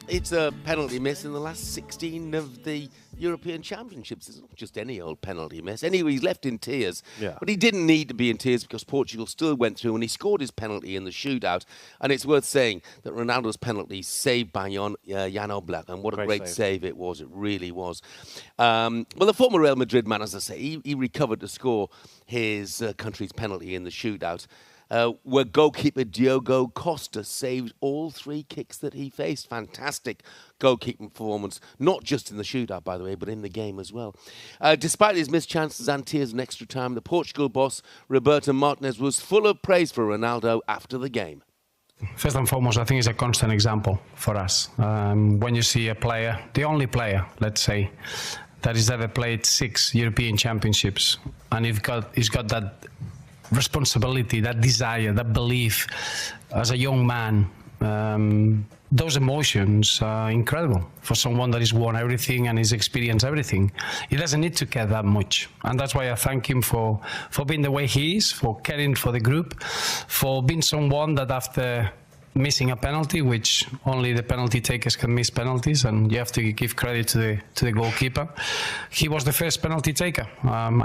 It's a penalty miss in the last 16 of the European Championships. It's not just any old penalty miss. Anyway, he's left in tears. Yeah. But he didn't need to be in tears because Portugal still went through and he scored his penalty in the shootout. And it's worth saying that Ronaldo's penalty saved by Jan Oblak. And what a great save it was. It really was. Well, the former Real Madrid man, as I say, he recovered to score his country's penalty in the shootout. Where goalkeeper Diogo Costa saved all 3 kicks that he faced. Fantastic goalkeeping performance, not just in the shootout, by the way, but in the game as well. Despite his missed chances and tears in extra time, the Portugal boss, Roberto Martinez, was full of praise for Ronaldo after the game. First and foremost, I think it's a constant example for us. When you see a player, the only player, let's say, that has ever played 6 European Championships, and he's got that responsibility, that desire, that belief as a young man, those emotions are incredible for someone that has won everything and has experienced everything. He doesn't need to care that much, and that's why I thank him for being the way he is, for caring for the group, for being someone that after missing a penalty, which only the penalty takers can miss penalties, and you have to give credit to the goalkeeper. He was the first penalty taker. I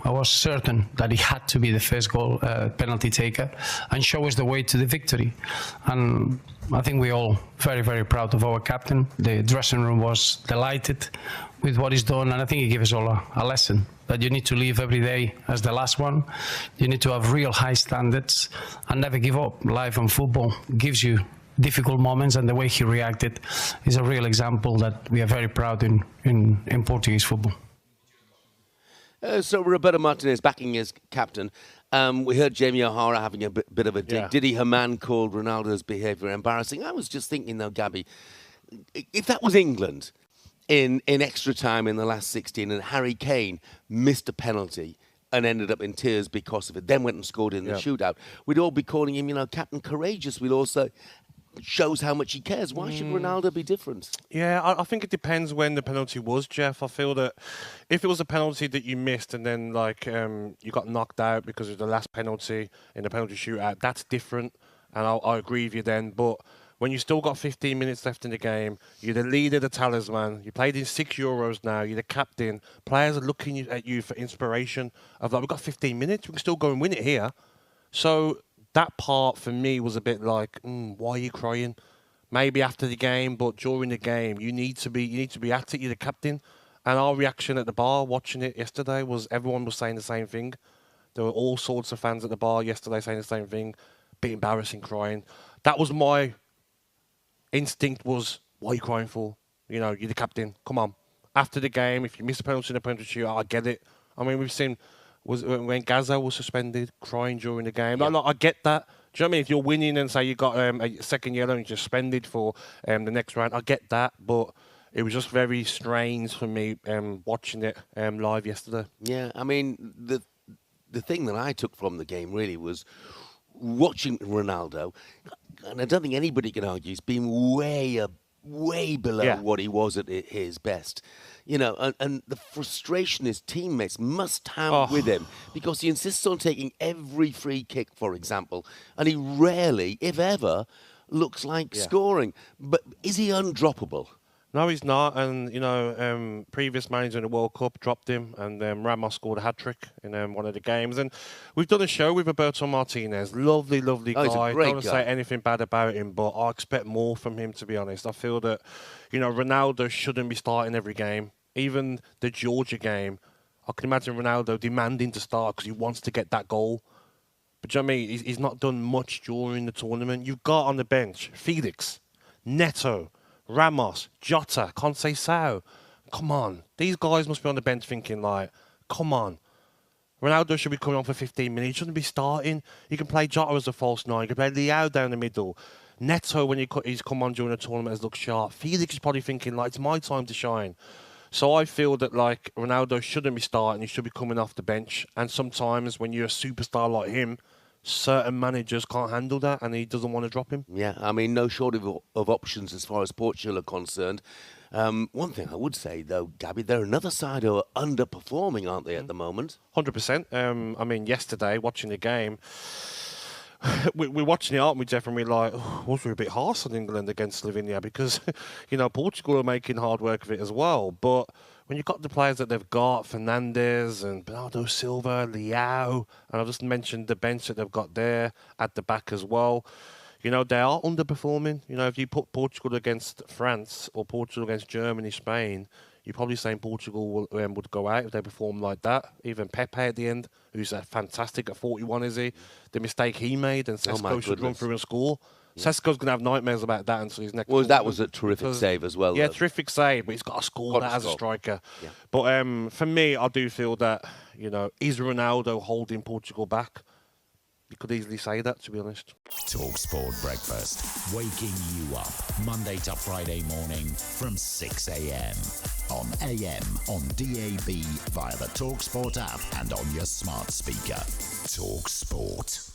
was certain that he had to be the first penalty taker and show us the way to the victory. And I think we're all very, very proud of our captain. The dressing room was delighted with what he's done, and I think he gave us all a lesson that you need to live every day as the last one. You need to have real high standards and never give up. Life and football gives you difficult moments, and the way he reacted is a real example that we are very proud in Portuguese football. So Roberto Martinez backing his captain. We heard Jamie O'Hara having a bit of a dig. Yeah. Diddy Hamann called Ronaldo's behaviour embarrassing. I was just thinking, though, Gabby, if that was England in extra time in the last 16 and Harry Kane missed a penalty and ended up in tears because of it, then went and scored in the shootout, we'd all be calling him, Captain Courageous. We'd also shows how much he cares. Why should Ronaldo be different? Yeah, I think it depends when the penalty was, Jeff. I feel that if it was a penalty that you missed and then you got knocked out because of the last penalty in the penalty shootout, that's different, and I agree with you then. But when you still got 15 minutes left in the game, you're the leader, the talisman, you played in 6 Euros now, you're the captain, players are looking at you for inspiration of we've got 15 minutes, we can still go and win it here. So that part for me was a bit like, why are you crying? Maybe after the game, but during the game, you need to be at it. You're the captain. And our reaction at the bar watching it yesterday was everyone was saying the same thing. There were all sorts of fans at the bar yesterday saying the same thing, bit embarrassing, crying. That was my instinct was, what are you crying for? You're the captain. Come on. After the game, if you miss a penalty in a penalty shootout, I get it. I mean, we've seen when Gaza was suspended, crying during the game. Yeah. I get that. Do you know what I mean? If you're winning and say you got a second yellow and you're suspended for the next round, I get that. But it was just very strange for me watching it live yesterday. Yeah, I mean, the thing that I took from the game really was watching Ronaldo, and I don't think anybody can argue he's been way below what he was at his best. And the frustration his teammates must have with him, because he insists on taking every free kick, for example, and he rarely, if ever, looks like scoring. But is he undroppable? No, he's not. And, previous manager in the World Cup dropped him, and Ramos scored a hat-trick in one of the games. And we've done a show with Roberto Martinez. Lovely guy. He's a great Don't want to say anything bad about him, but I expect more from him, to be honest. I feel that, Ronaldo shouldn't be starting every game. Even the Georgia game, I can imagine Ronaldo demanding to start because he wants to get that goal. But do you know what I mean? He's not done much during the tournament. You've got on the bench Felix, Neto, Ramos, Jota, Conceição. Come on. These guys must be on the bench thinking come on. Ronaldo should be coming on for 15 minutes. He shouldn't be starting. You can play Jota as a false nine. You can play Leao down the middle. Neto, when he's come on during the tournament, has looked sharp. Felix is probably thinking, it's my time to shine. So I feel that, Ronaldo shouldn't be starting. He should be coming off the bench. And sometimes when you're a superstar like him, certain managers can't handle that, and he doesn't want to drop him. Yeah, I mean, no shortage of options as far as Portugal are concerned. One thing I would say, though, Gabby, they're another side who are underperforming, aren't they, at the moment? 100%. I mean, yesterday, watching the game, we're watching it, aren't we, Jeff? And we're like, was we a bit harsh on England against Slovenia? Because, Portugal are making hard work of it as well. But when you've got the players that they've got, Fernandes and Bernardo Silva, Leao, and I've just mentioned the bench that they've got there at the back as well, they are underperforming. If you put Portugal against France or Portugal against Germany, Spain, you're probably saying Portugal would go out if they perform like that. Even Pepe at the end, who's fantastic at 41, is he? The mistake he made, and Sesko should run through and score. Yeah. Sesko's going to have nightmares about that until his next. Well, that was a terrific save as well. Yeah, terrific save, but he's got to score that as a striker. Yeah. But for me, I do feel that, is Ronaldo holding Portugal back? You could easily say that, to be honest. talkSPORT Breakfast, waking you up Monday to Friday morning from 6 a.m. on AM, on DAB, via the talkSPORT app and on your smart speaker. talkSPORT.